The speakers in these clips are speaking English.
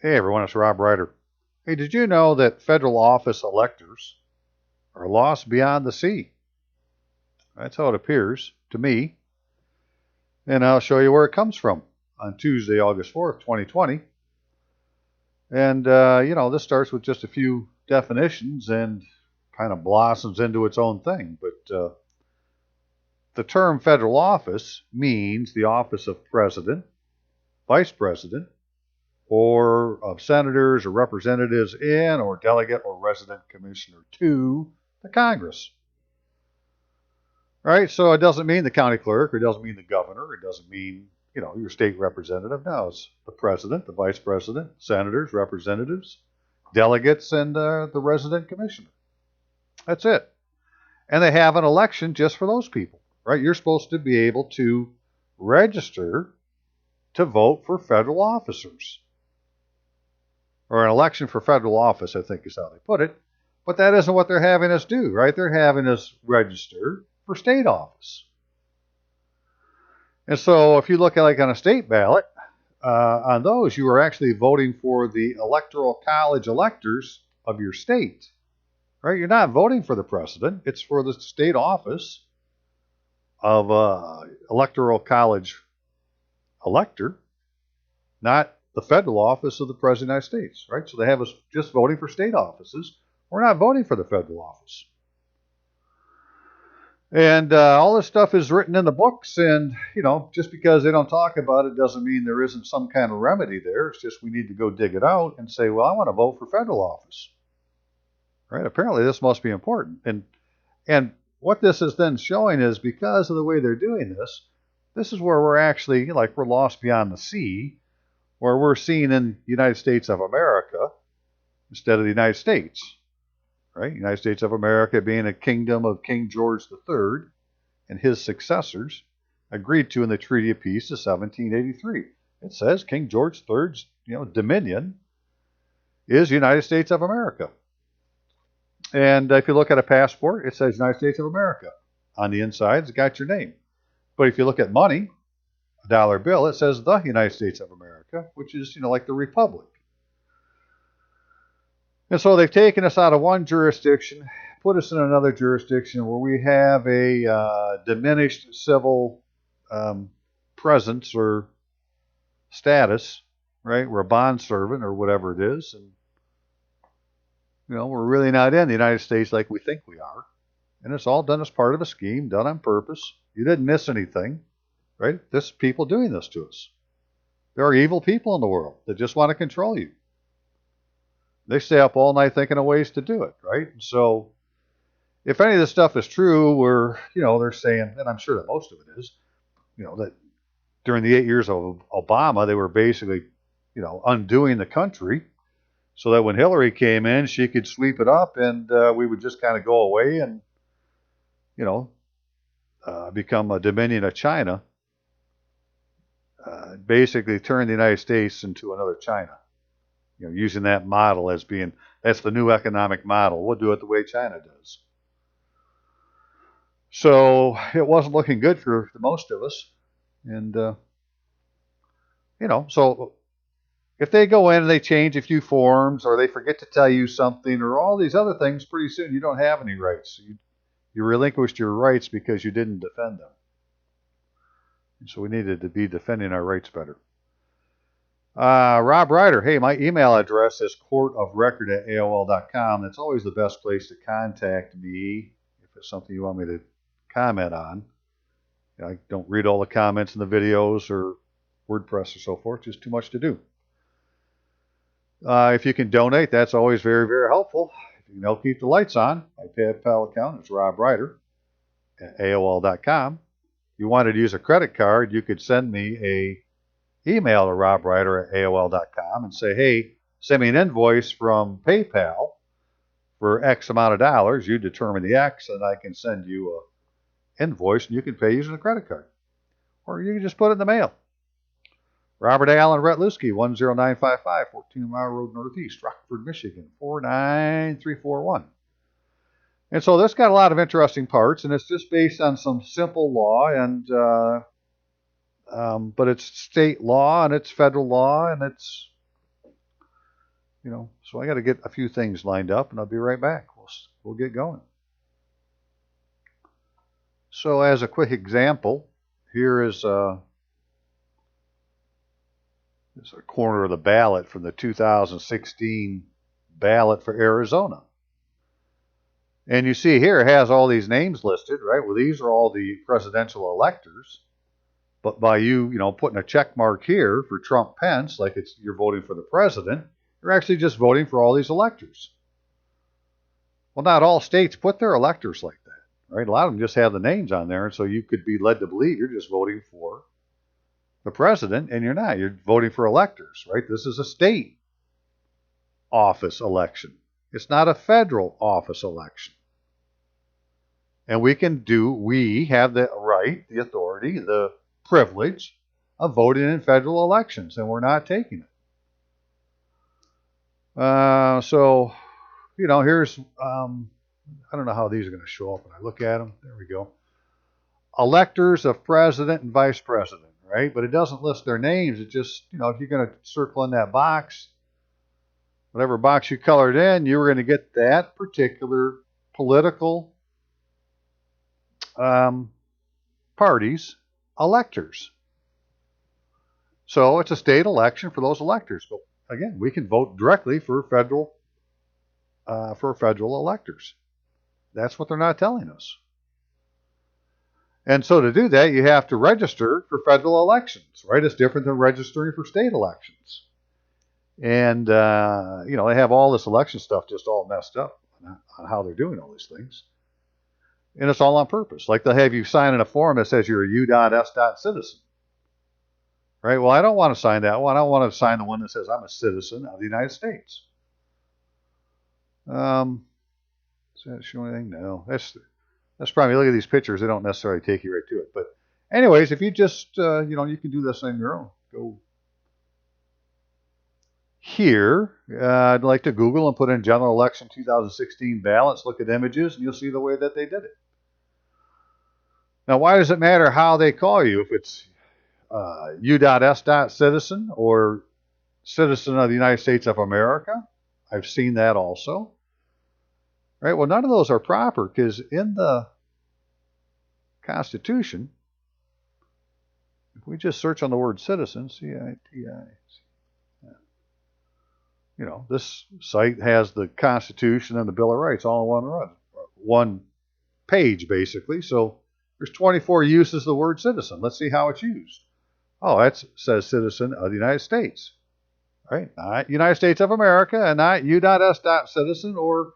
Hey everyone, it's Rob Ryder. Hey, did you know that federal office electors are lost beyond the sea? That's how it appears to me, and I'll show you where it comes from on Tuesday, August 4th, 2020. And, this starts with just a few definitions and kind of blossoms into its own thing. But the term federal office means the office of president, vice president, or of senators or representatives in, or delegate or resident commissioner to the Congress. Right? So it doesn't mean the county clerk, or it doesn't mean the governor, it doesn't mean, your state representative. No, it's the president, the vice president, senators, representatives, delegates, and the resident commissioner. That's it. And they have an election just for those people, right? You're supposed to be able to register to vote for federal officers. Or an election for federal office, I think is how they put it. But that isn't what they're having us do, right? They're having us register for state office. And so if you look at like on a state ballot, on those, you are actually voting for the Electoral College electors of your state, right? You're not voting for the president. It's for the state office of Electoral College elector, not the federal office of the President of the United States, right? So they have us just voting for state offices. We're not voting for the federal office. And all this stuff is written in the books, and, just because they don't talk about it doesn't mean there isn't some kind of remedy there. It's just we need to go dig it out and say, well, I want to vote for federal office. Right? Apparently this must be important. And what this is then showing is because of the way they're doing this, this is where we're actually, we're lost beyond the sea, where we're seen in the United States of America instead of the United States. Right? United States of America being a kingdom of King George III and his successors agreed to in the Treaty of Peace of 1783. It says King George III's, dominion is United States of America. And if you look at a passport, it says United States of America. On the inside, it's got your name. But if you look at money, a dollar bill, it says the United States of America, which is, like the Republic. And so they've taken us out of one jurisdiction, put us in another jurisdiction where we have a diminished civil presence or status, right? We're a bond servant or whatever it is. And, we're really not in the United States like we think we are. And it's all done as part of a scheme, done on purpose. You didn't miss anything, right? There's people doing this to us. There are evil people in the world that just want to control you. They stay up all night thinking of ways to do it, right? So if any of this stuff is true, they're saying, and I'm sure that most of it is, that during the 8 years of Obama, they were basically, undoing the country so that when Hillary came in, she could sweep it up and we would just kind of go away and, become a dominion of China, basically turn the United States into another China. Using that model as being, that's the new economic model. We'll do it the way China does. So it wasn't looking good for most of us. And, so if they go in and they change a few forms or they forget to tell you something or all these other things, pretty soon you don't have any rights. You relinquished your rights because you didn't defend them. And so we needed to be defending our rights better. Rob Ryder, hey, my email address is courtofrecord@aol.com. That's always the best place to contact me if it's something you want me to comment on. I don't read all the comments in the videos or WordPress or so forth, just too much to do. If you can donate, that's always very, very helpful. If you can help keep the lights on, my PayPal account is Rob Ryder at AOL.com. If you wanted to use a credit card, you could send me a email to robryder@aol.com and say, hey, send me an invoice from PayPal for X amount of dollars. You determine the X, and I can send you an invoice, and you can pay using a credit card. Or you can just put it in the mail. Robert Allen Retluski, 10955, 14 Mile Road Northeast, Rockford, Michigan, 49341. And so this got a lot of interesting parts, and it's just based on some simple law, and but it's state law and it's federal law and it's So I got to get a few things lined up, and I'll be right back. We'll get going. So as a quick example, here is a corner of the ballot from the 2016 ballot for Arizona. And you see here it has all these names listed, right? Well, these are all the presidential electors. But by you putting a check mark here for Trump Pence, like you're voting for the president, you're actually just voting for all these electors. Well, not all states put their electors like that, right? A lot of them just have the names on there, and so you could be led to believe you're just voting for the president, and you're not. You're voting for electors, right? This is a state office election. It's not a federal office election. And we have the right, the authority, the privilege of voting in federal elections, and we're not taking it. So, here's, I don't know how these are going to show up when I look at them. There we go. Electors of president and vice president, right? But it doesn't list their names. It just, if you're going to circle in that box, whatever box you colored in, you were going to get that particular political party's electors. So it's a state election for those electors. But again, we can vote directly for federal electors. That's what they're not telling us. And so to do that, you have to register for federal elections, right? It's different than registering for state elections. And, they have all this election stuff just all messed up on how they're doing all these things. And it's all on purpose. Like they'll have you sign in a form that says you're a U.S. citizen. Right? Well, I don't want to sign that one. I don't want to sign the one that says I'm a citizen of the United States. Does that show anything? No. That's probably, look at these pictures. They don't necessarily take you right to it. But anyways, if you just, you can do this on your own. Go here. I'd like to Google and put in general election 2016 ballots, look at images, and you'll see the way that they did it. Now, why does it matter how they call you? If it's U.S. citizen or citizen of the United States of America? I've seen that also. Right? Well, none of those are proper because in the Constitution, if we just search on the word citizen, C-I-T-I, this site has the Constitution and the Bill of Rights all in one page, basically. So there's 24 uses of the word citizen. Let's see how it's used. Oh, that says citizen of the United States, right? Not United States of America, and not U.S. citizen or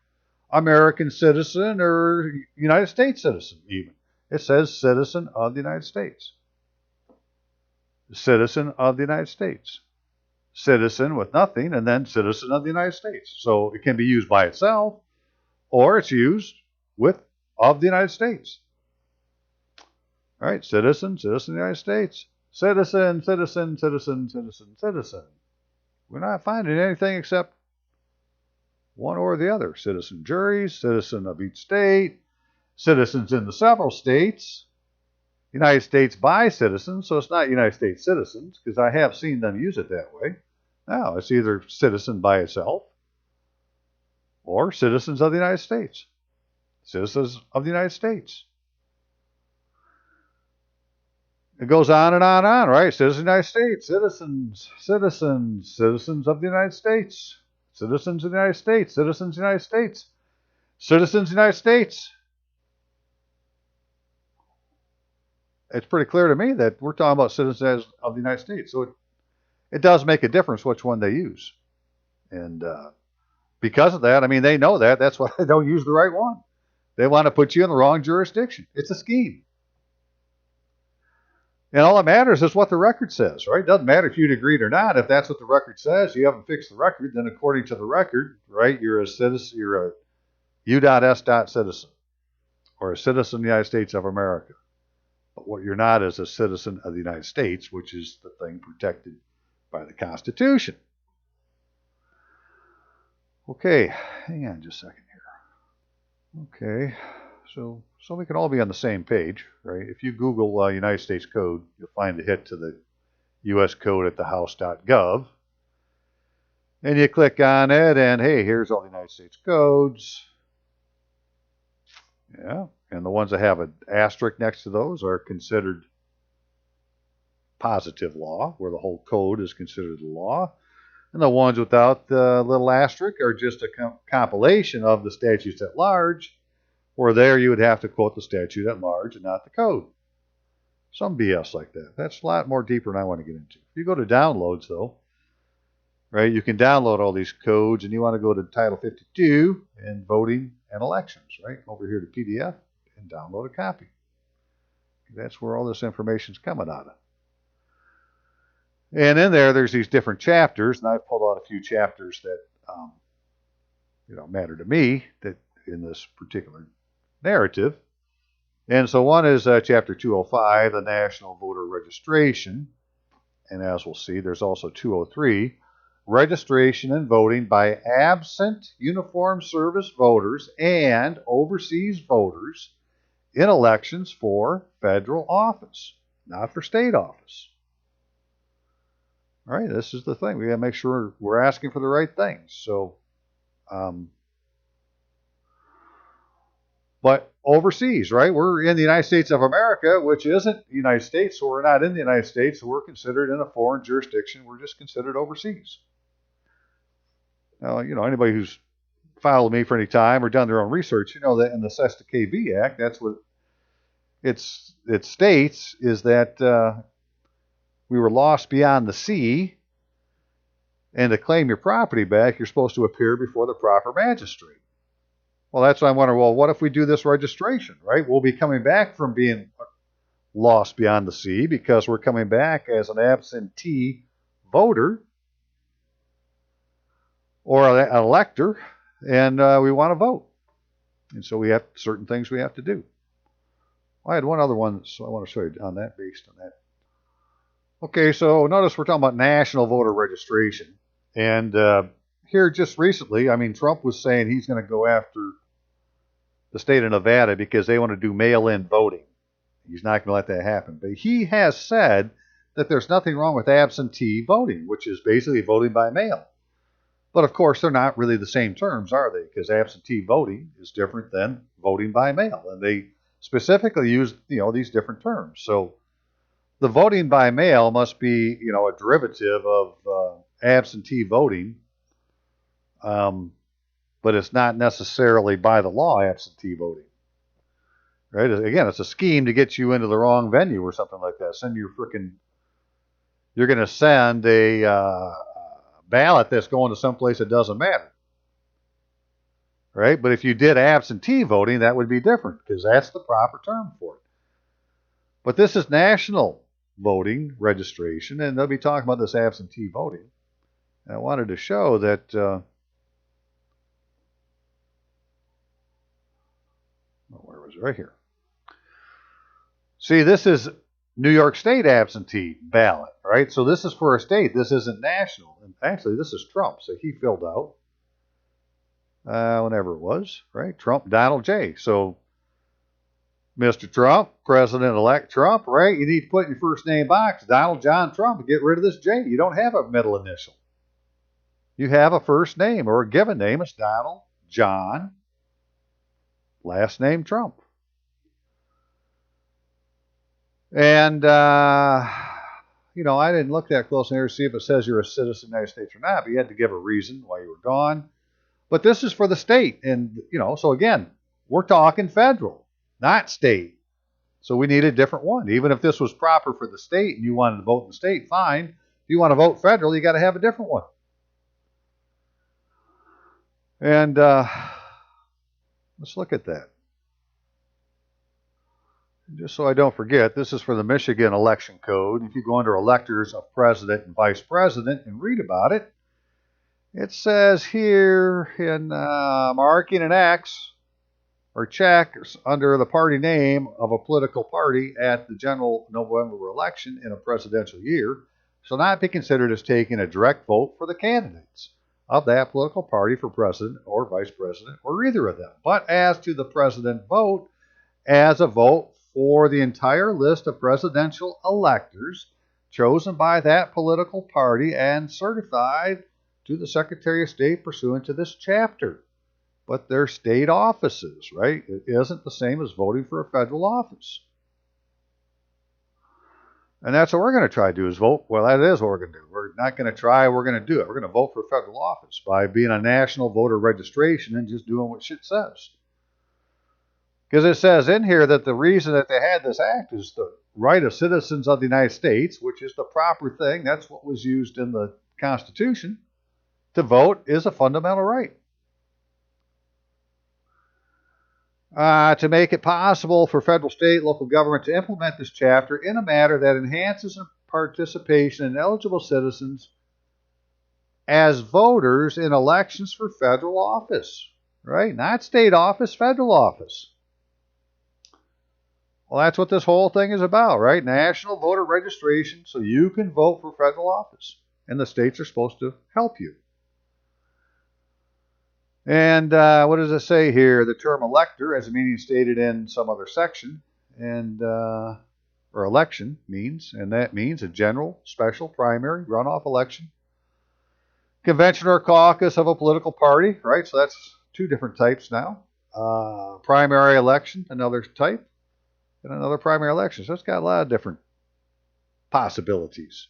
American citizen or United States citizen even. It says citizen of the United States. Citizen of the United States. Citizen with nothing, and then citizen of the United States. So it can be used by itself, or it's used with of the United States. All right, citizen of the United States. Citizen, citizen, citizen, citizen, citizen. We're not finding anything except one or the other. Citizen juries, citizen of each state, citizens in the several states, United States by citizens, so it's not United States citizens, because I have seen them use it that way. No, it's either citizen by itself or citizens of the United States. Citizens of the United States. It goes on and on and on, right? Citizens of the United States, citizens, citizens, citizens of the United States, citizens of the United States, citizens of the United States, citizens of the United States. It's pretty clear to me that we're talking about citizens of the United States. So it does make a difference which one they use. And because of that, they know that. That's why they don't use the right one. They want to put you in the wrong jurisdiction. It's a scheme. And all that matters is what the record says, right? It doesn't matter if you'd agreed or not. If that's what the record says, you haven't fixed the record, then according to the record, right, you're a citizen, you're a U.S. citizen or a citizen of the United States of America. But what you're not is a citizen of the United States, which is the thing protected by the Constitution. Okay, hang on just a second here. Okay, so we can all be on the same page, right? If you Google United States Code, you'll find the hit to the U.S. Code at thehouse.gov. And you click on it, and hey, here's all the United States codes. Yeah, and the ones that have an asterisk next to those are considered positive law, where the whole code is considered the law. And the ones without the little asterisk are just a compilation of the statutes at large, where there you would have to quote the statute at large and not the code. Some BS like that. That's a lot more deeper than I want to get into. If you go to downloads, though, right, you can download all these codes, and you want to go to Title 52 and voting and elections, right? Over here to PDF and download a copy. That's where all this information is coming out of. And in there's these different chapters, and I've pulled out a few chapters that matter to me that in this particular narrative. And so one is Chapter 205, the National Voter Registration. And as we'll see, there's also 203, registration and voting by absent uniform service voters and overseas voters in elections for federal office, not for state office. All right, this is the thing. We got to make sure we're asking for the right things. So, but overseas, right? We're in the United States of America, which isn't the United States, so we're not in the United States, so we're considered in a foreign jurisdiction. We're just considered overseas. Now, anybody who's followed me for any time or done their own research, that in the SESTA KB Act, that's what it states is that we were lost beyond the sea, and to claim your property back, you're supposed to appear before the proper magistrate. Well, that's why I'm wondering, well, what if we do this registration, right? We'll be coming back from being lost beyond the sea because we're coming back as an absentee voter or an elector, and we want to vote. And so we have certain things we have to do. I had one other one, so I want to show you on that, based on that. Okay, so notice we're talking about national voter registration. And here just recently, Trump was saying he's going to go after the state of Nevada because they want to do mail-in voting. He's not going to let that happen. But he has said that there's nothing wrong with absentee voting, which is basically voting by mail. But of course, they're not really the same terms, are they? Because absentee voting is different than voting by mail. And they specifically use, these different terms. So the voting by mail must be, a derivative of absentee voting, but it's not necessarily by the law absentee voting, right? Again, it's a scheme to get you into the wrong venue or something like that. You're going to send a ballot that's going to someplace that doesn't matter, right? But if you did absentee voting, that would be different because that's the proper term for it. But this is national voting registration, and they'll be talking about this absentee voting. And I wanted to show that where was it? Right here. See, this is New York State absentee ballot, right? So this is for a state. This isn't national. And actually, this is Trump. So he filled out whenever it was, right? Trump, Donald J. So Mr. Trump, President-elect Trump, right? You need to put in your first name box, Donald John Trump, and get rid of this J. You don't have a middle initial. You have a first name or a given name. It's Donald John, last name Trump. And, I didn't look that close in here to see if it says you're a citizen of the United States or not, but you had to give a reason why you were gone. But this is for the state. And, so again, we're talking federal, not state. So we need a different one. Even if this was proper for the state and you wanted to vote in the state, fine. If you want to vote federal, you got to have a different one. And let's look at that. Just so I don't forget, this is for the Michigan election code. If you go under electors of president and vice president and read about it, it says here in marking an X or check under the party name of a political party at the general November election in a presidential year shall not be considered as taking a direct vote for the candidates of that political party for president or vice president or either of them, but as to the president vote as a vote for the entire list of presidential electors chosen by that political party and certified to the Secretary of State pursuant to this chapter. But they're state offices, right? It isn't the same as voting for a federal office. And that's what we're going to try to do is vote. Well, that is what we're going to do. We're not going to try, we're going to do it. We're going to vote for federal office by being a national voter registration and just doing what shit says. Because it says in here that the reason that they had this act is the right of citizens of the United States, which is the proper thing. That's what was used in the Constitution. To vote is a fundamental right. To make it possible for federal, state, local government to implement this chapter in a manner that enhances participation in eligible citizens as voters in elections for federal office, right? Not state office, federal office. Well, that's what this whole thing is about, right? National voter registration so you can vote for federal office. And the states are supposed to help you. And what does it say here? The term elector, as a meaning stated in some other section, and or election means, and that means a general, special, primary, runoff election, convention or caucus of a political party, right? So that's two different types now. Primary election, another type, and another primary election. So it's got a lot of different possibilities.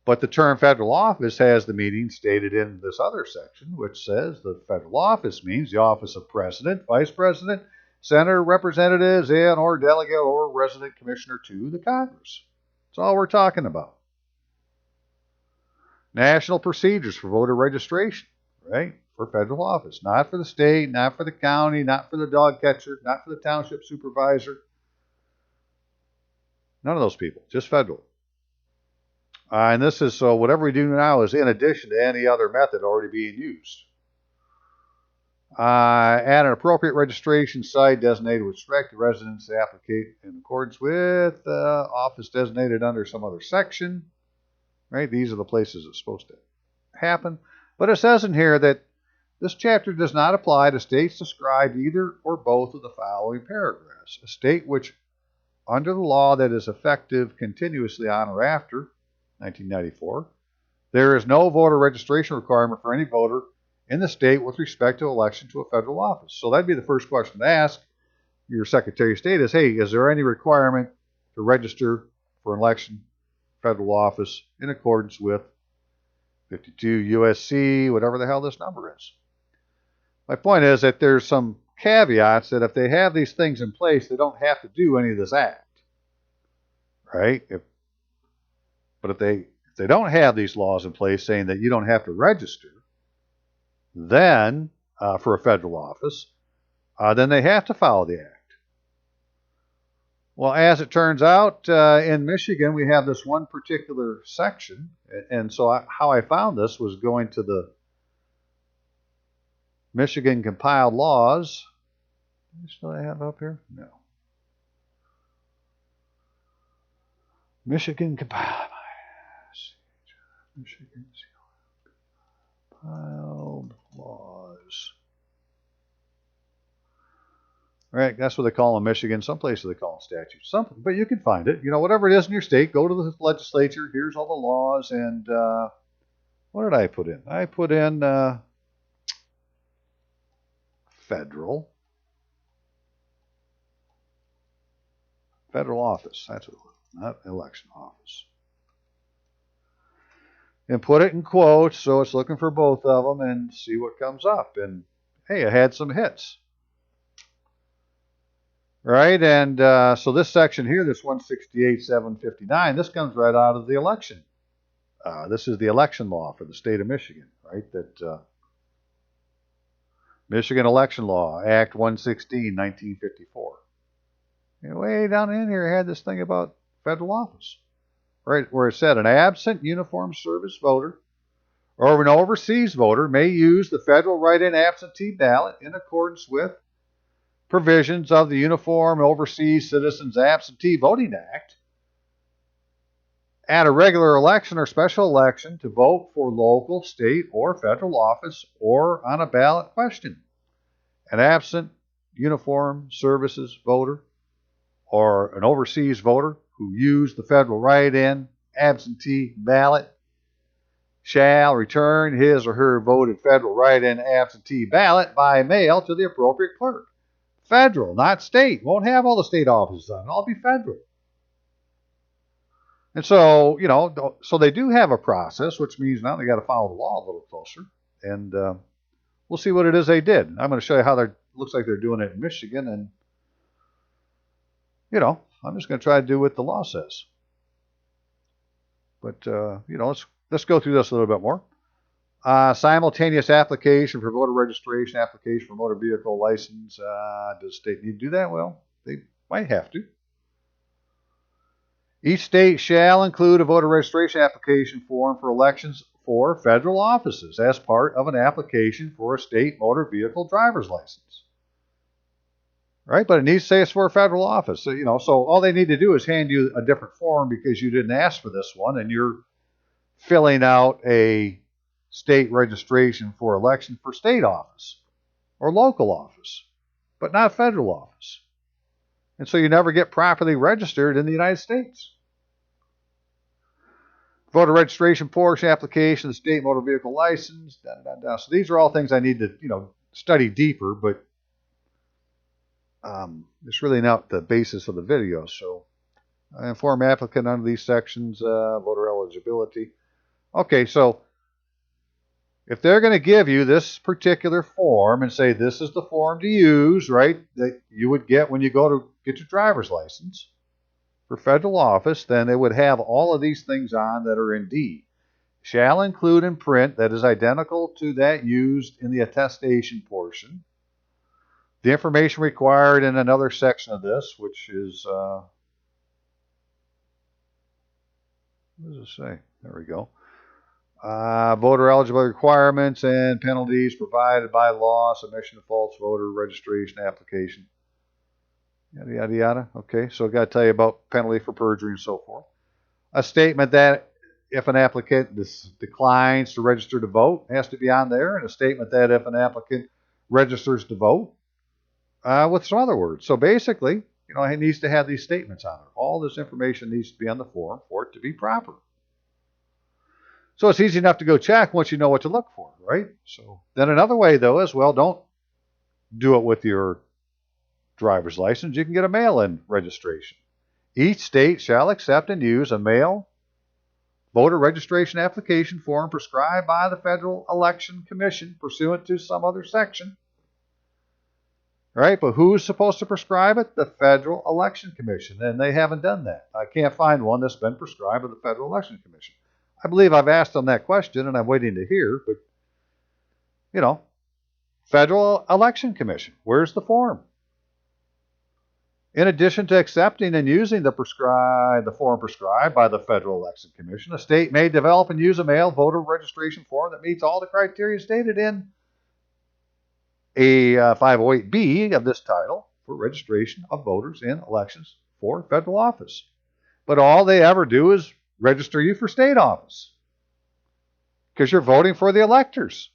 But the term federal office has the meaning stated in this other section, which says the federal office means the office of president, vice president, senator, representatives, and or delegate or resident commissioner to the Congress. That's all we're talking about. National procedures for voter registration, right? For federal office. Not for the state, not for the county, not for the dog catcher, not for the township supervisor. None of those people, just federal. And this is, so whatever we do now is in addition to any other method already being used. At an appropriate registration site designated with respect to residents to applicate in accordance with office designated under some other section. Right? These are the places it's supposed to happen. But it says in here that this chapter does not apply to states described either or both of the following paragraphs. A state which, under the law that is effective continuously on or after 1994, there is no voter registration requirement for any voter in the state with respect to election to a federal office. So that'd be the first question to ask your Secretary of State is, hey, is there any requirement to register for an election federal office in accordance with 52 USC, whatever the hell this number is? My point is that there's some caveats that if they have these things in place, they don't have to do any of this act, right? But if they don't have these laws in place saying that you don't have to register, then for a federal office, then they have to follow the act. Well, as it turns out, in Michigan, we have this one particular section, and so how I found this was going to the Michigan compiled laws. Still I have up here? No. Michigan compiled laws. Right, that's what they call them in Michigan. Some places they call them statutes. Something, but you can find it. You know, whatever it is in your state, go to the legislature. Here's all the laws. And what did I put in? I put in federal office. That's what it was, not election office. And put it in quotes, so it's looking for both of them and see what comes up. And hey, I had some hits. Right, and so this section here, this 168.759, this comes right out of the election. This is the election law for the state of Michigan, right? That Michigan Election Law, Act 116, 1954. And way down in here, I had this thing about federal office, right, where it said an absent uniformed service voter or an overseas voter may use the federal write-in absentee ballot in accordance with provisions of the Uniform Overseas Citizens Absentee Voting Act at a regular election or special election to vote for local, state, or federal office or on a ballot question. An absent uniformed services voter or an overseas voter who used the federal write-in absentee ballot shall return his or her voted federal write-in absentee ballot by mail to the appropriate clerk. Federal, not state. Won't have all the state offices on it. I'll be federal. And so, so they do have a process, which means now they got to follow the law a little closer. And we'll see what it is they did. I'm going to show you how looks like they're doing it in Michigan. And, I'm just going to try to do what the law says. But, let's go through this a little bit more. Simultaneous application for voter registration, application for motor vehicle license. Does the state need to do that? Well, they might have to. Each state shall include a voter registration application form for elections for federal offices as part of an application for a state motor vehicle driver's license. Right? But it needs to say it's for a federal office. So, so all they need to do is hand you a different form because you didn't ask for this one and you're filling out a state registration for election for state office or local office, but not federal office. And so you never get properly registered in the United States. Voter registration portion, application, the state motor vehicle license, So these are all things I need to, study deeper, but it's really not the basis of the video. So I inform applicant under these sections, voter eligibility. Okay, so if they're going to give you this particular form and say this is the form to use, right, that you would get when you go to get your driver's license for federal office, then it would have all of these things on that are in D. Shall include in print that is identical to that used in the attestation portion. The information required in another section of this, which is, what does it say? There we go. Voter eligibility requirements and penalties provided by law, submission of false voter registration application. Yada, yada, yada. Okay, so I've got to tell you about penalty for perjury and so forth. A statement that if an applicant declines to register to vote has to be on there, and a statement that if an applicant registers to vote with some other words. So basically, it needs to have these statements on it. All this information needs to be on the form for it to be proper. So it's easy enough to go check once you know what to look for, right? So then another way, though, is, well, don't do it with your driver's license. You can get a mail-in registration. Each state shall accept and use a mail voter registration application form prescribed by the Federal Election Commission pursuant to some other section. Right? But who's supposed to prescribe it? The Federal Election Commission. And they haven't done that. I can't find one that's been prescribed by the Federal Election Commission. I believe I've asked them that question and I'm waiting to hear, but, Federal Election Commission, where's the form? In addition to accepting and using the form prescribed by the Federal Election Commission, a state may develop and use a mail voter registration form that meets all the criteria stated in a 508B of this title for registration of voters in elections for federal office. But all they ever do is register you for state office because you're voting for the electors.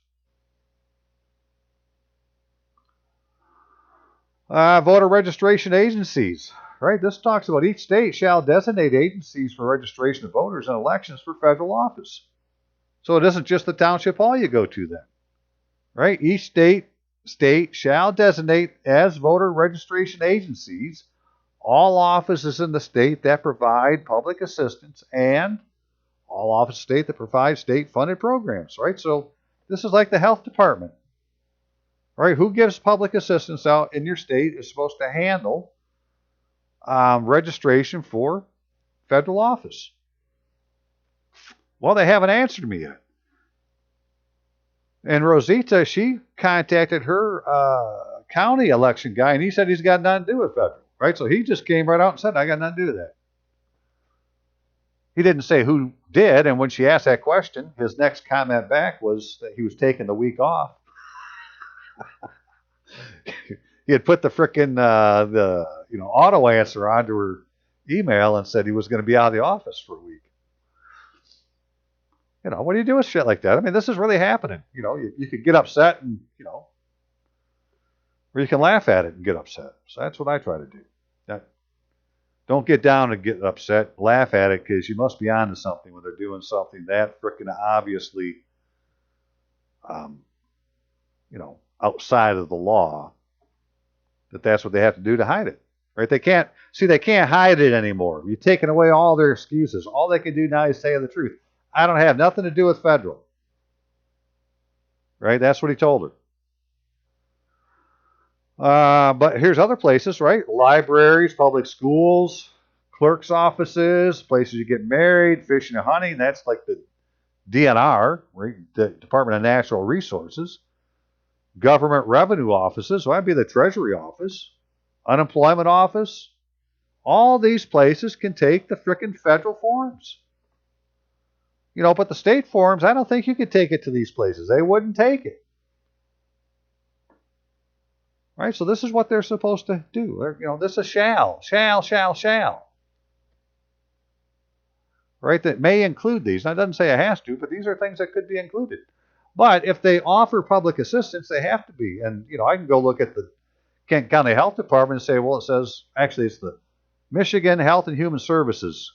Voter registration agencies, right? This talks about each state shall designate agencies for registration of voters in elections for federal office. So it isn't just the township hall you go to then, right? Each state shall designate as voter registration agencies all offices in the state that provide public assistance and all offices in the state that provide state-funded programs, right? So this is like the health department. Right? Who gives public assistance out in your state is supposed to handle registration for federal office. Well, they haven't answered me yet. And Rosita, she contacted her county election guy, and he said he's got nothing to do with federal. Right? So he just came right out and said, I got nothing to do with that. He didn't say who did, and when she asked that question, his next comment back was that he was taking the week off. He had put the frickin' auto answer onto her email and said he was going to be out of the office for a week. What do you do with shit like that? I mean, this is really happening. You could get upset and, or you can laugh at it and get upset. So that's what I try to do. Now, Don't get down and get upset. Laugh at it, because you must be onto something when they're doing something that frickin' obviously, um, outside of the law. That's what they have to do to hide it, right? They can't hide it anymore. You've taken away all their excuses. All they can do now is say the truth. I don't have nothing to do with federal, right? That's what he told her. But here's other places, right? Libraries, public schools, clerk's offices, places you get married, fishing and hunting. That's like the DNR, right? The Department of Natural Resources. Government revenue offices, so that'd be the Treasury office, unemployment office. All these places can take the frickin' federal forms. But the state forms, I don't think you could take it to these places. They wouldn't take it. Right? So this is what they're supposed to do. This is shall. Right? That may include these. Now, it doesn't say it has to, but these are things that could be included. But if they offer public assistance, they have to be. And, I can go look at the Kent County Health Department and say, well, it says, actually, it's the Michigan Health and Human Services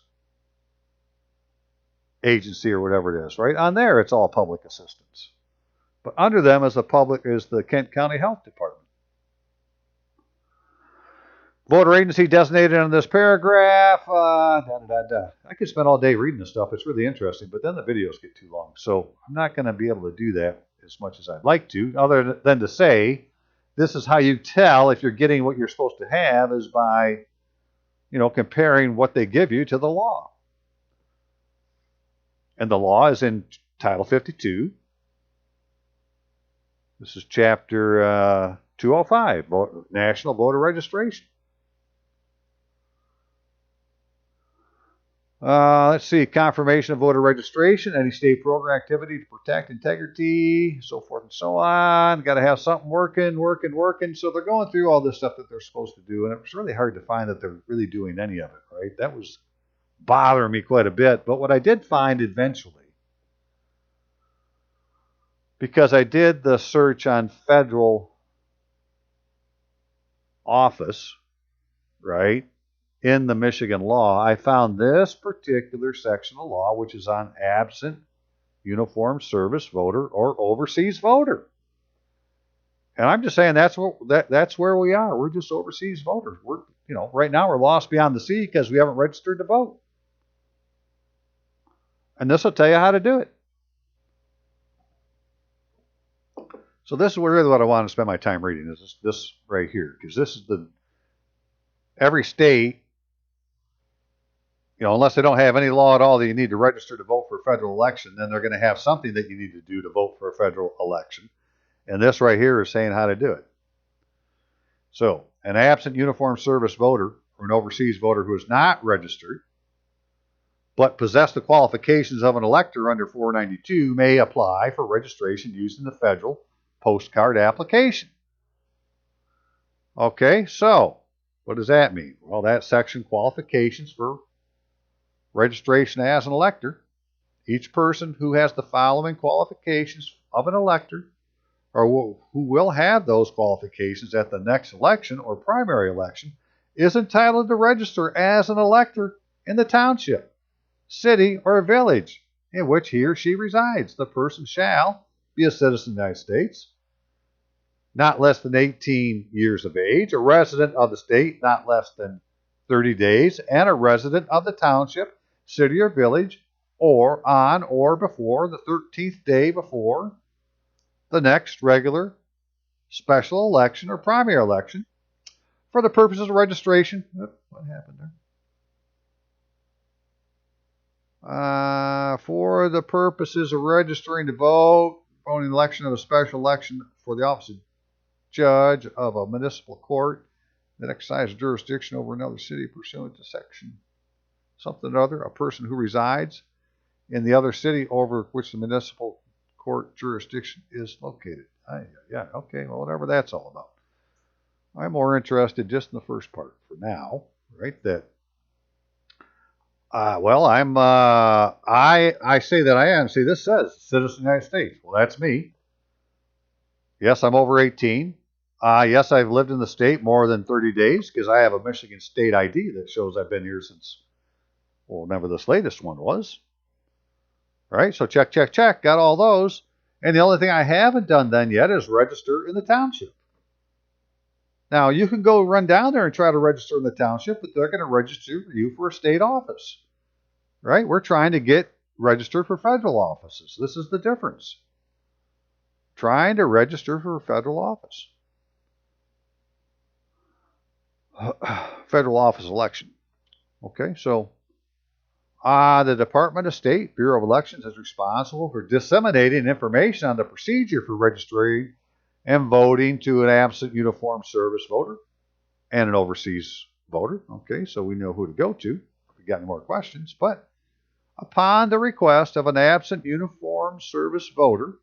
Agency or whatever it is, right? On there, it's all public assistance. But under them is the Kent County Health Department. Voter agency designated in this paragraph. I could spend all day reading this stuff. It's really interesting, but then the videos get too long. So I'm not going to be able to do that as much as I'd like to, other than to say, this is how you tell if you're getting what you're supposed to have is by, comparing what they give you to the law. And the law is in Title 52. This is Chapter 205, National Voter Registration. Let's see, confirmation of voter registration, any state program activity to protect integrity, so forth and so on. Got to have something working. So they're going through all this stuff that they're supposed to do, and it was really hard to find that they're really doing any of it, right? That was bothering me quite a bit. But what I did find eventually, because I did the search on federal office, right? In the Michigan law, I found this particular section of law, which is on absent uniform service voter or overseas voter. And I'm just saying that's where we are. We're just overseas voters. We're, right now we're lost beyond the sea because we haven't registered to vote. And this will tell you how to do it. So this is really what I want to spend my time reading, is this right here, because this is every state, unless they don't have any law at all that you need to register to vote for a federal election, then they're going to have something that you need to do to vote for a federal election. And this right here is saying how to do it. So, an absent uniform service voter or an overseas voter who is not registered but possess the qualifications of an elector under 492 may apply for registration using the federal postcard application. Okay, so what does that mean? Well, that section, qualifications for registration as an elector. Each person who has the following qualifications of an elector, or who will have those qualifications at the next election or primary election, is entitled to register as an elector in the township, city, or village in which he or she resides. The person shall be a citizen of the United States, not less than 18 years of age, a resident of the state not less than 30 days, and a resident of the township, city, or village, or on or before the 13th day before the next regular, special election, or primary election for the purposes of registration. What happened there? For the purposes of registering to vote, voting election of a special election for the office of judge of a municipal court that exercises jurisdiction over another city pursuant to section something or other, a person who resides in the other city over which the municipal court jurisdiction is located. Yeah, okay, well, whatever that's all about. I'm more interested just in the first part for now, right? That, I say that I am. See, this says citizen of the United States. Well, that's me. Yes, I'm over 18. Yes, I've lived in the state more than 30 days because I have a Michigan State ID that shows I've been here since, well, whenever this latest one was. Right? So check, check, check. Got all those. And the only thing I haven't done then yet is register in the township. Now, you can go run down there and try to register in the township, but they're going to register you for a state office. Right? We're trying to get registered for federal offices. This is the difference. Trying to register for a federal office. Federal office election. Okay, so the Department of State Bureau of Elections is responsible for disseminating information on the procedure for registering and voting to an absent uniform service voter and an overseas voter. Okay, so we know who to go to if we got any more questions. But upon the request of an absent uniform service voter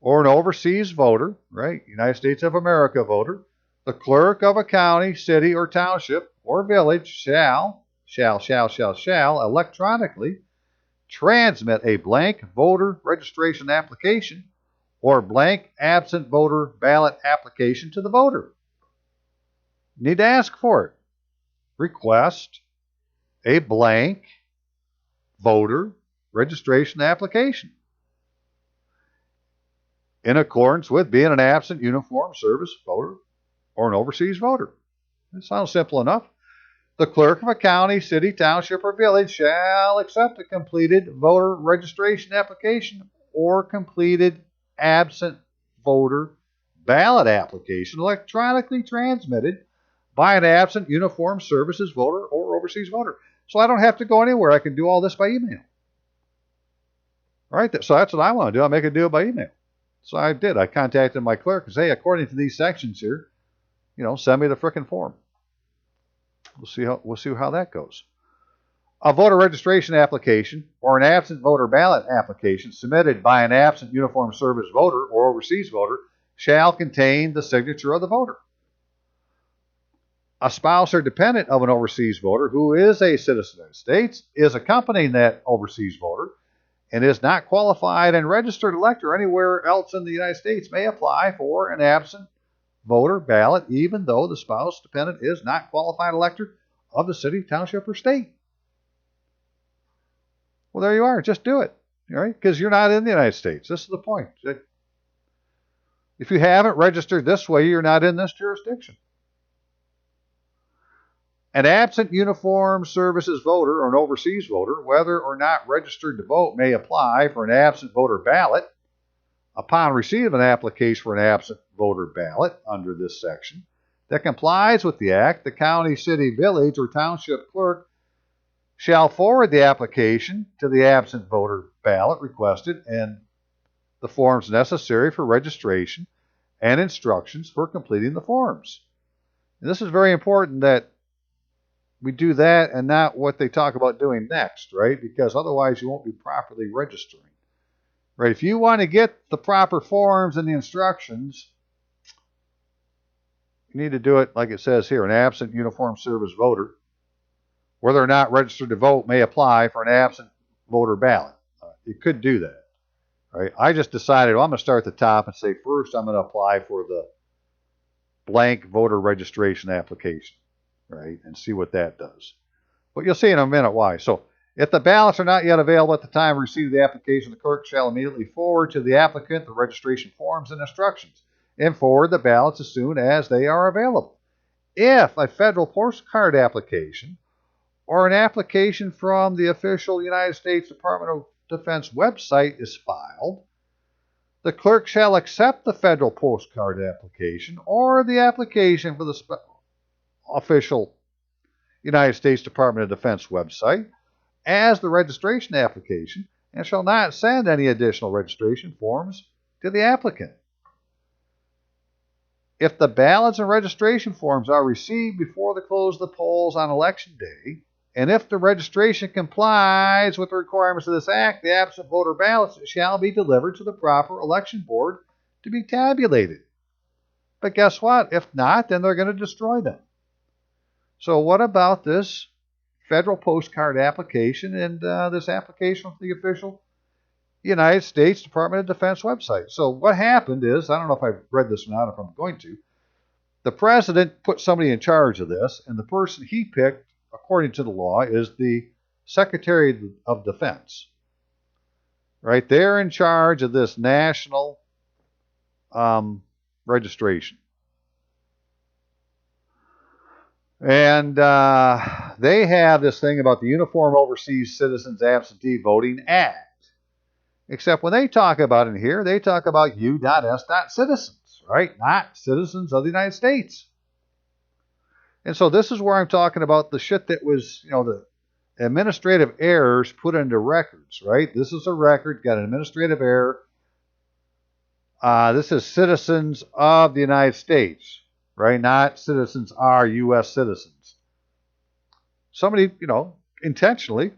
or an overseas voter, right, United States of America voter, the clerk of a county, city, or township or village shall electronically transmit a blank voter registration application or blank absent voter ballot application to the voter. You need to ask for it. Request a blank voter registration application in accordance with being an absent uniform service voter or an overseas voter. It sounds simple enough. The clerk of a county, city, township, or village shall accept a completed voter registration application or completed absent voter ballot application electronically transmitted by an absent uniformed services voter or overseas voter. So I don't have to go anywhere. I can do all this by email. All right, so that's what I want to do. I'm making it do it by email. So I did. I contacted my clerk and said, hey, according to these sections here, send me the frickin' form. We'll see how that goes. A voter registration application or an absent voter ballot application submitted by an absent uniform service voter or overseas voter shall contain the signature of the voter. A spouse or dependent of an overseas voter who is a citizen of the United States is accompanying that overseas voter and is not qualified and registered elector anywhere else in the United States may apply for an absent voter ballot, even though the spouse dependent is not qualified elector of the city, township, or state. Well, there you are. Just do it, all right? Because you're not in the United States. This is the point. If you haven't registered this way, you're not in this jurisdiction. An absent uniform services voter or an overseas voter, whether or not registered to vote, may apply for an absent voter ballot. Upon receipt of an application for an absent voter ballot under this section that complies with the Act, the county, city, village, or township clerk shall forward the application to the absent voter ballot requested and the forms necessary for registration and instructions for completing the forms. And this is very important that we do that and not what they talk about doing next, right? Because otherwise you won't be properly registering. Right, if you want to get the proper forms and the instructions, you need to do it like it says here. An absent uniform service voter, whether or not registered to vote, may apply for an absent voter ballot. You could do that. Right? I just decided, I'm going to start at the top and say, first I'm going to apply for the blank voter registration application, right, and see what that does. But you'll see in a minute why. So, if the ballots are not yet available at the time of receipt of the application, the clerk shall immediately forward to the applicant the registration forms and instructions and forward the ballots as soon as they are available. If a federal postcard application or an application from the official United States Department of Defense website is filed, the clerk shall accept the federal postcard application or the application for the official United States Department of Defense website as the registration application and shall not send any additional registration forms to the applicant. If the ballots and registration forms are received before the close of the polls on Election Day, and if the registration complies with the requirements of this Act, the absent voter ballots shall be delivered to the proper election board to be tabulated. But guess what? If not, then they're going to destroy them. So what about this federal postcard application and this application from the official United States Department of Defense website? So what happened is, I don't know if I've read this or not, if I'm going to, The president put somebody in charge of this, and the person he picked, according to the law, is the Secretary of Defense. Right? They're in charge of this national registration. And they have this thing about the Uniform Overseas Citizens Absentee Voting Act. Except when they talk about it here, they talk about U.S. citizens, right? Not citizens of the United States. And so this is where I'm talking about the shit that was, the administrative errors put into records, right? This is a record, got an administrative error. This is citizens of the United States, right? Not citizens are U.S. citizens. Somebody, intentionally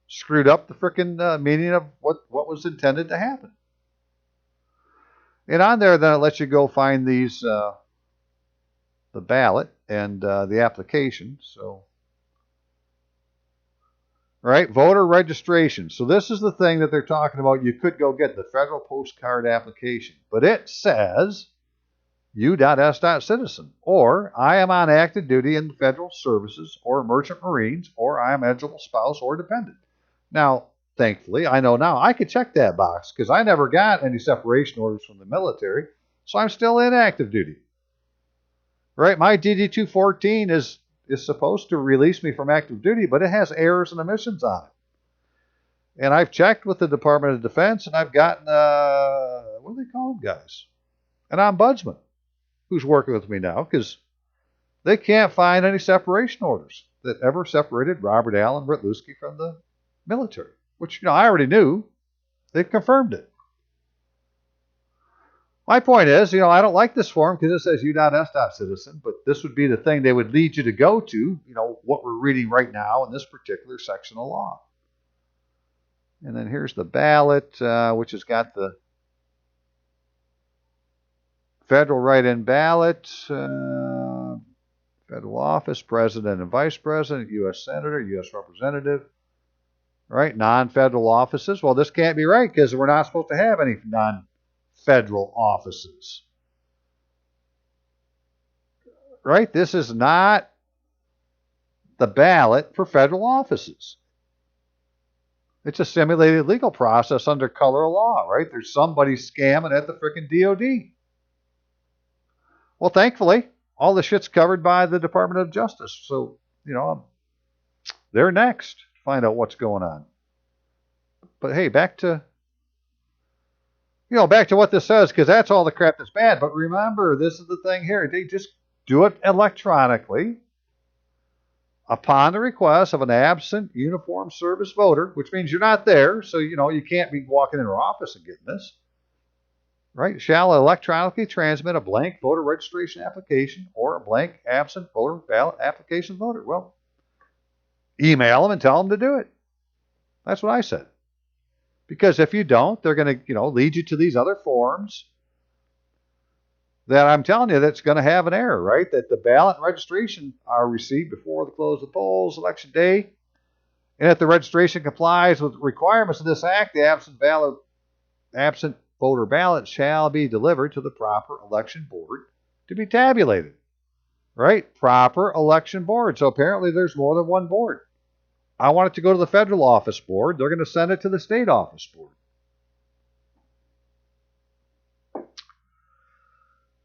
screwed up the frickin' meaning of what was intended to happen. And on there, then it lets you go find these, the ballot and the application. So, right, voter registration. So this is the thing that they're talking about. You could go get the federal postcard application, but it says U.S. citizen, or I am on active duty in the federal services or merchant marines, or I am eligible spouse or dependent. Now, thankfully, I know now I could check that box because I never got any separation orders from the military, so I'm still in active duty. Right? My DD-214 is supposed to release me from active duty, but it has errors and omissions on it. And I've checked with the Department of Defense, and I've gotten, what do they call them, guys? An ombudsman who's working with me now because they can't find any separation orders that ever separated Robert Allen Britluski from the military, which, I already knew. They've confirmed it. My point is, I don't like this form because it says U.S. citizen, but this would be the thing they would lead you to go to, what we're reading right now in this particular section of law. And then here's the ballot, which has got the federal write-in ballot, federal office, president and vice president, U.S. senator, U.S. representative, right? Non-federal offices. Well, this can't be right because we're not supposed to have any non-federal offices. Right? This is not the ballot for federal offices. It's a simulated legal process under color of law, right? There's somebody scamming at the frickin' DOD. Well, thankfully, all the shit's covered by the Department of Justice. So, they're next to find out what's going on. But hey, back to what this says, because that's all the crap that's bad. But remember, this is the thing here. They just do it electronically upon the request of an absent uniformed service voter, which means you're not there. So, you can't be walking into our office and getting this. Right? Shall electronically transmit a blank voter registration application or a blank absent voter ballot application voter. Well, email them and tell them to do it. That's what I said. Because if you don't, they're going to, lead you to these other forms that I'm telling you that's going to have an error, right? That the ballot and registration are received before the close of the polls, election day. And if the registration complies with the requirements of this act, the absent voter ballot shall be delivered to the proper election board to be tabulated. Right? Proper election board. So apparently there's more than one board. I want it to go to the federal office board. They're going to send it to the state office board.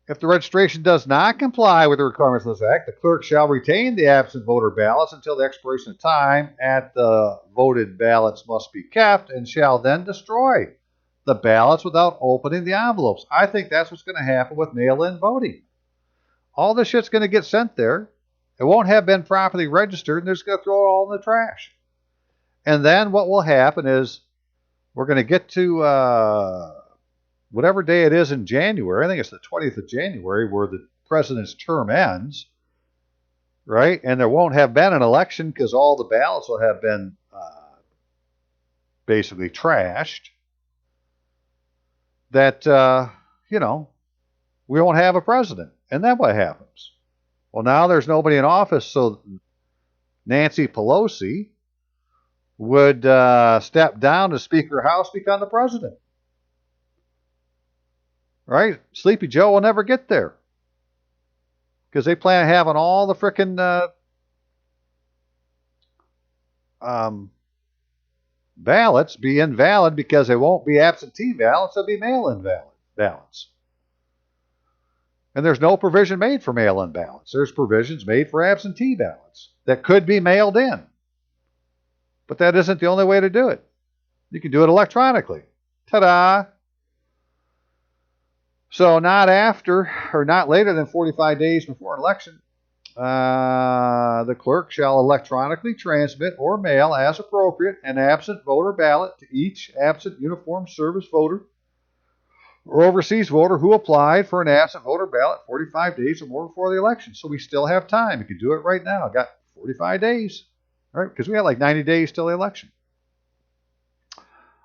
If the registration does not comply with the requirements of this act, the clerk shall retain the absent voter ballots until the expiration of time at the voted ballots must be kept and shall then destroy the ballots without opening the envelopes. I think that's what's going to happen with mail-in voting. All this shit's going to get sent there. It won't have been properly registered, and they're just going to throw it all in the trash. And then what will happen is we're going to get to whatever day it is in January. I think it's the 20th of January where the president's term ends, right? And there won't have been an election because all the ballots will have been basically trashed. That, we won't have a president. And then what happens? Well, now there's nobody in office, so Nancy Pelosi would step down as Speaker of the House, become the president. Right? Sleepy Joe will never get there. because they plan on having all the frickin' ballots be invalid because they won't be absentee ballots, they'll be mail-in ballots. And there's no provision made for mail-in ballots. There's provisions made for absentee ballots that could be mailed in. But that isn't the only way to do it. You can do it electronically. Ta-da! So not after or not later than 45 days before an election, the clerk shall electronically transmit or mail as appropriate an absent voter ballot to each absent uniformed service voter or overseas voter who applied for an absent voter ballot 45 days or more before the election. So we still have time. You can do it right now. Got 45 days, right? Because we got like 90 days till the election.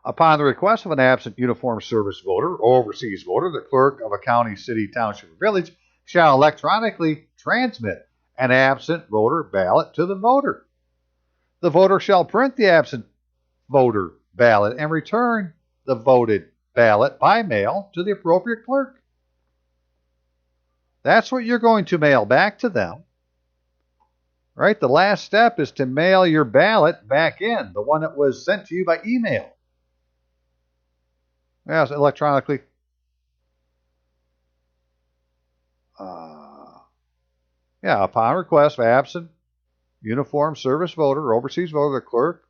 Upon the request of an absent uniformed service voter or overseas voter, the clerk of a county, city, township, or village shall electronically transmit an absent voter ballot to the voter. The voter shall print the absent voter ballot and return the voted ballot by mail to the appropriate clerk. That's what you're going to mail back to them. Right? The last step is to mail your ballot back in, the one that was sent to you by email. Yes, electronically. Upon request of absent uniformed service voter or overseas voter, the clerk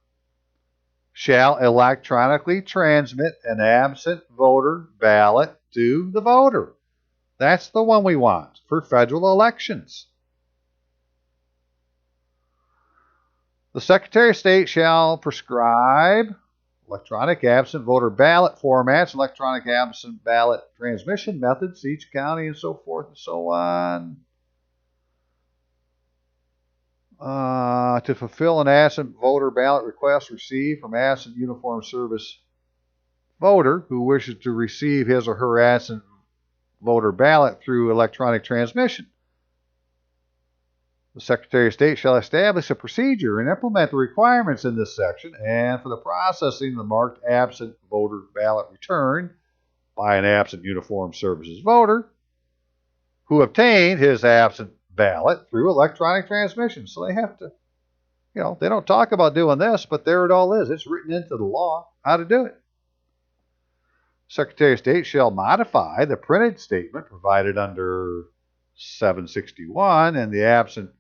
shall electronically transmit an absent voter ballot to the voter. That's the one we want for federal elections. The Secretary of State shall prescribe electronic absent voter ballot formats, electronic absent ballot transmission methods, each county, and so forth and so on. To fulfill an absent voter ballot request received from absent uniformed service voter who wishes to receive his or her absent voter ballot through electronic transmission. The Secretary of State shall establish a procedure and implement the requirements in this section, and for the processing of the marked absent voter ballot returned by an absent uniformed services voter who obtained his absent ballot through electronic transmission. So they have to, they don't talk about doing this, but there it all is. It's written into the law how to do it. Secretary of State shall modify the printed statement provided under 761 and the absent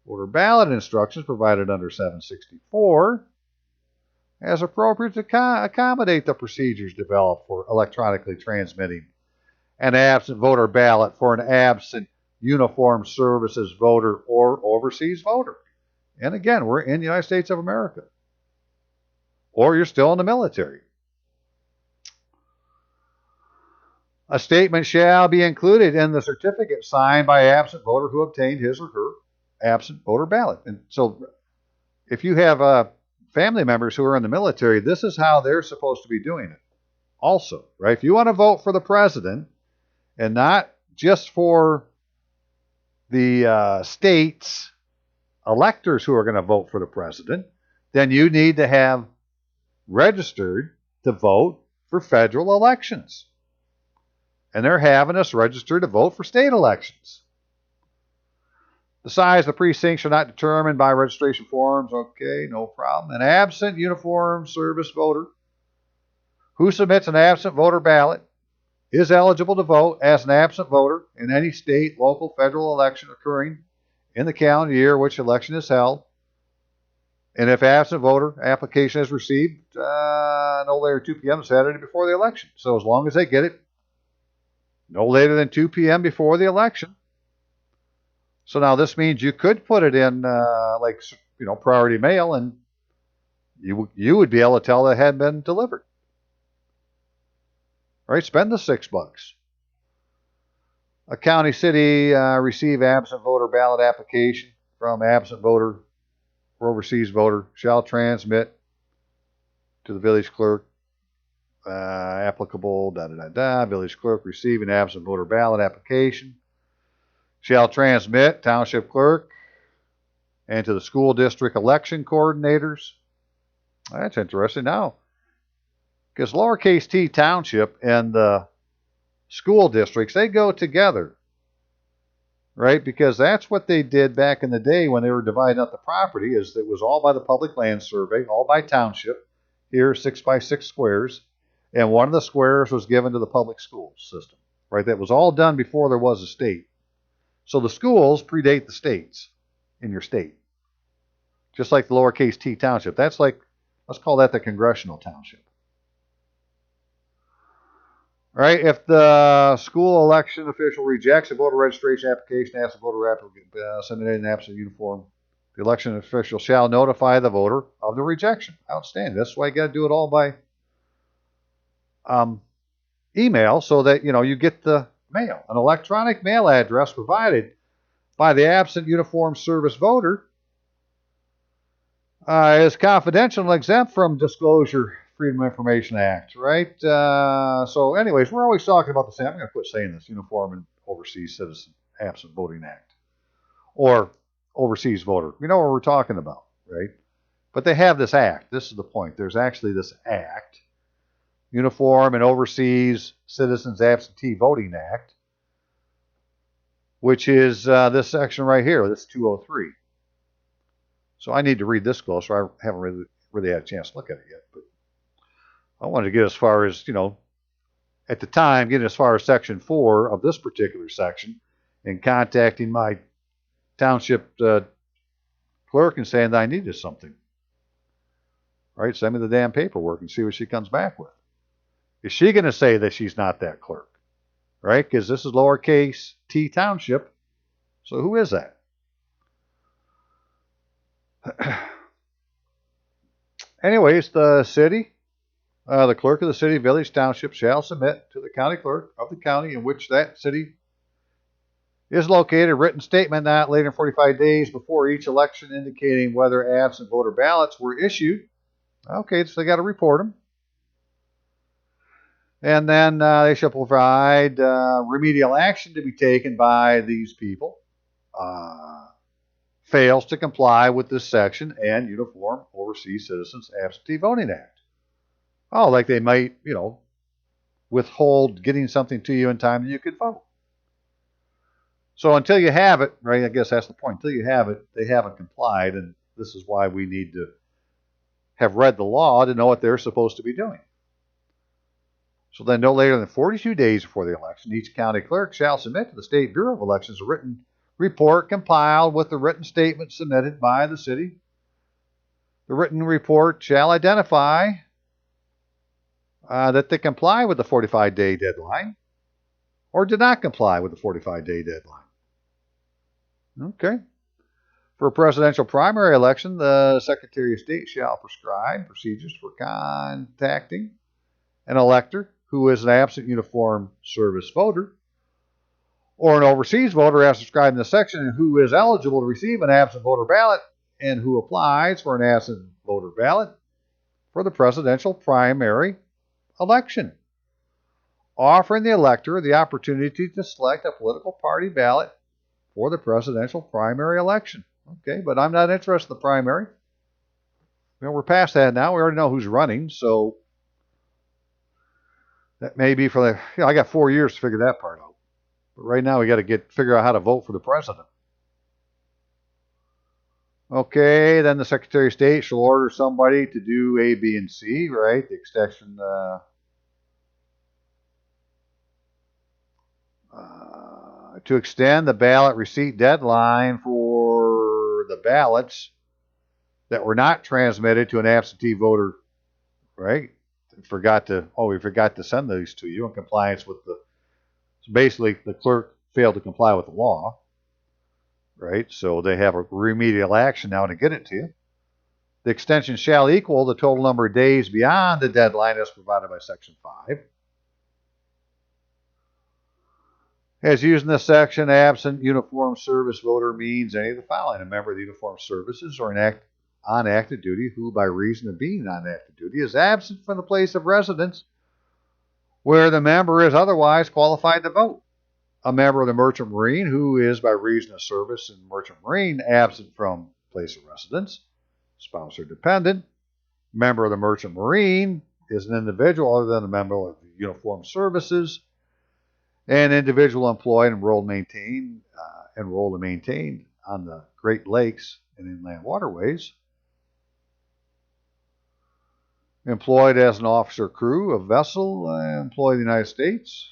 voter ballot instructions provided under 764 as appropriate to accommodate the procedures developed for electronically transmitting an absent voter ballot for an absent uniformed services voter or overseas voter. And again, we're in the United States of America. Or you're still in the military. A statement shall be included in the certificate signed by an absent voter who obtained his or her absent voter ballot. And so if you have family members who are in the military, this is how they're supposed to be doing it also, right? If you want to vote for the president and not just for the state's electors who are going to vote for the president, then you need to have registered to vote for federal elections. And they're having us register to vote for state elections. The size of the precinct shall not be determined by registration forms. Okay, no problem. An absent uniformed service voter who submits an absent voter ballot is eligible to vote as an absent voter in any state, local, federal election occurring in the calendar year which election is held. And if absent voter application is received no later than 2 p.m. Saturday before the election. So as long as they get it no later than 2 p.m. before the election. So now this means you could put it in priority mail, and you would be able to tell that it had been delivered. Right? Spend the $6. A county, city receive absent voter ballot application from absent voter or overseas voter shall transmit to the village clerk applicable village clerk receiving absent voter ballot application shall transmit township clerk and to the school district election coordinators. That's interesting now, because lowercase t township and the school districts, they go together, right? Because that's what they did back in the day when they were dividing up the property. Is it was all by the public land survey, all by township. Here, 6 by 6 squares, and one of the squares was given to the public school system, right? That was all done before there was a state. So the schools predate the states in your state, just like the lowercase t township. That's like, let's call that the congressional township. All right, if the school election official rejects a voter registration application, asks the voter applicant send it in an absent uniform, the election official shall notify the voter of the rejection. Outstanding. That's why you got to do it all by email, so that you get the mail. An electronic mail address provided by the absent uniform service voter is confidential and exempt from Disclosure Freedom of Information Act, right? So anyways, we're always talking about the same. I'm going to quit saying this, Uniform and Overseas Citizen Absent Voting Act, or Overseas Voter. We know what we're talking about, right? But they have this act. This is the point. There's actually this act, Uniform and Overseas Citizens Absentee Voting Act, which is this section right here, this 203. So I need to read this closer. I haven't really had a chance to look at it yet, but I wanted to get as far as, at the time, getting as far as section 4 of this particular section and contacting my township clerk and saying that I needed something. All right, send me the damn paperwork and see what she comes back with. Is she going to say that she's not that clerk? Right? Because this is lowercase t township. So who is that? Anyways, the city, the clerk of the city, village, township shall submit to the county clerk of the county in which that city is located a written statement not later than 45 days before each election indicating whether absent voter ballots were issued. Okay, so they got to report them. And then they shall provide remedial action to be taken by these people. Fails to comply with this section and Uniform Overseas Citizens Absentee Voting Act. Oh, like they might, withhold getting something to you in time that you could vote. So until you have it, right, I guess that's the point. Until you have it, they haven't complied, and this is why we need to have read the law to know what they're supposed to be doing. So then no later than 42 days before the election, each county clerk shall submit to the State Bureau of Elections a written report compiled with the written statement submitted by the city. The written report shall identify that they comply with the 45-day deadline or did not comply with the 45-day deadline. Okay. For a presidential primary election, the Secretary of State shall prescribe procedures for contacting an elector who is an absent uniform service voter or an overseas voter as described in the section and who is eligible to receive an absent voter ballot and who applies for an absent voter ballot for the presidential primary election, offering the elector the opportunity to select a political party ballot for the presidential primary election. Okay, but I'm not interested in the primary. We're past that now. We already know who's running, so that may be for the, I got 4 years to figure that part out. But right now we got to figure out how to vote for the president. Okay, then the Secretary of State shall order somebody to do A, B, and C, right? The extension to extend the ballot receipt deadline for the ballots that were not transmitted to an absentee voter, right? We forgot to send these to you in compliance with so basically the clerk failed to comply with the law, right? So they have a remedial action now to get it to you. The extension shall equal the total number of days beyond the deadline as provided by Section 5. As used in this section, absent uniformed service voter means any of the following: a member of the uniformed services or on active duty who, by reason of being on active duty, is absent from the place of residence where the member is otherwise qualified to vote. A member of the merchant marine who is, by reason of service in merchant marine, absent from place of residence, spouse or dependent. Member of the merchant marine is an individual other than a member of the uniformed services, an individual employed, enrolled, maintained enrolled and maintained on the Great Lakes and inland waterways. Employed as an officer crew of vessel employed in the United States.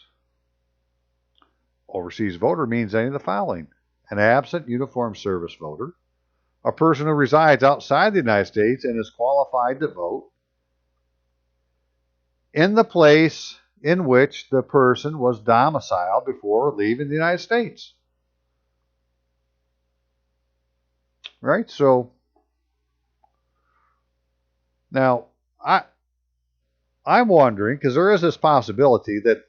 Overseas voter means any of the following: an absent uniformed service voter, a person who resides outside the United States and is qualified to vote in the place in which the person was domiciled before leaving the United States. Right? So, now, I'm wondering, because there is this possibility that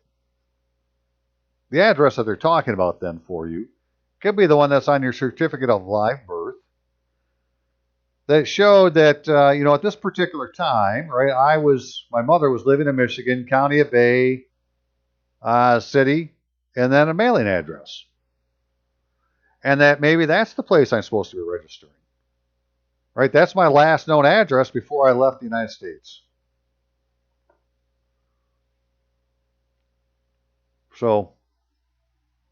the address that they're talking about then for you could be the one that's on your certificate of live birth that showed that, at this particular time, right, my mother was living in Michigan, county of Bay, city, and then a mailing address. And that maybe that's the place I'm supposed to be registering. Right? That's my last known address before I left the United States. So,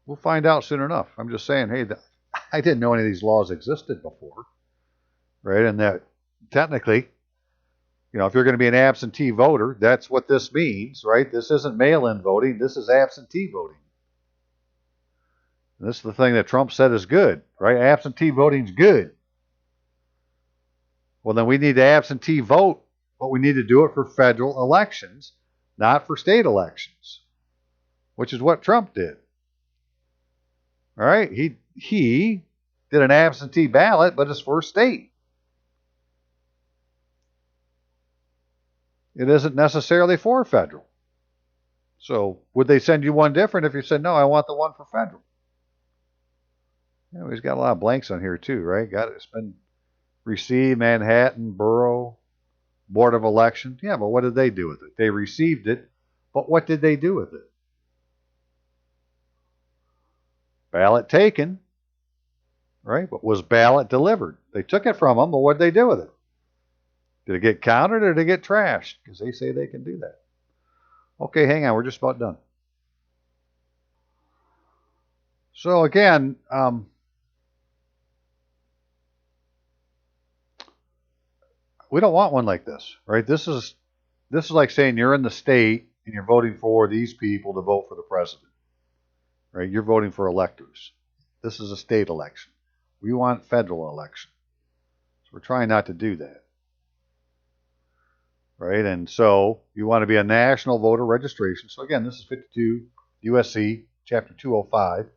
we'll find out soon enough. I'm just saying, hey, I didn't know any of these laws existed before. Right? And that technically, if you're going to be an absentee voter, that's what this means, right? This isn't mail-in voting. This is absentee voting. And this is the thing that Trump said is good, right? Absentee voting's good. Well, then we need to absentee vote, but we need to do it for federal elections, not for state elections, which is what Trump did. All right? He did an absentee ballot, but it's for state. It isn't necessarily for federal. So would they send you one different if you said, no, I want the one for federal? He's got a lot of blanks on here too, right? It's been received, Manhattan, Borough, Board of Election. Yeah, but what did they do with it? They received it, but what did they do with it? Ballot taken, right? But was ballot delivered? They took it from them, but what did they do with it? Did it get counted or did it get trashed? Because they say they can do that. Okay, hang on. We're just about done. So again, we don't want one like this, right? This is like saying you're in the state and you're voting for these people to vote for the president, right? You're voting for electors. This is a state election. We want federal election. So we're trying not to do that, right? And so you want to be a national voter registration. So again, this is 52 USC Chapter 205,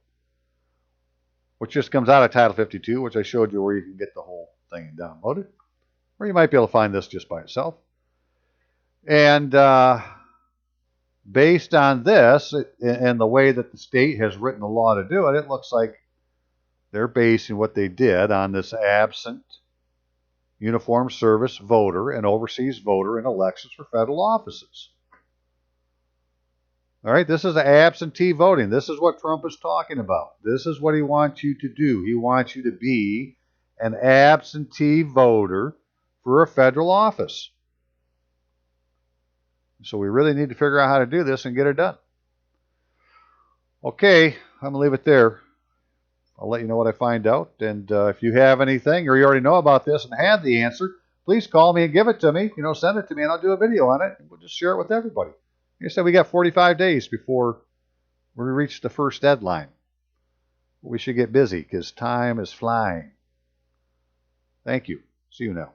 which just comes out of Title 52, which I showed you where you can get the whole thing and download it. Or you might be able to find this just by itself. And based on this and the way that the state has written the law to do it, it looks like they're basing what they did on this absent uniformed service voter and overseas voter in elections for federal offices. All right, this is absentee voting. This is what Trump is talking about. This is what he wants you to do. He wants you to be an absentee voter for a federal office. So we really need to figure out how to do this and get it done. Okay, I'm going to leave it there. I'll let you know what I find out. And if you have anything or you already know about this and have the answer, please call me and give it to me. Send it to me and I'll do a video on it. We'll just share it with everybody. Like I said, we got 45 days before we reach the first deadline. We should get busy because time is flying. Thank you. See you now.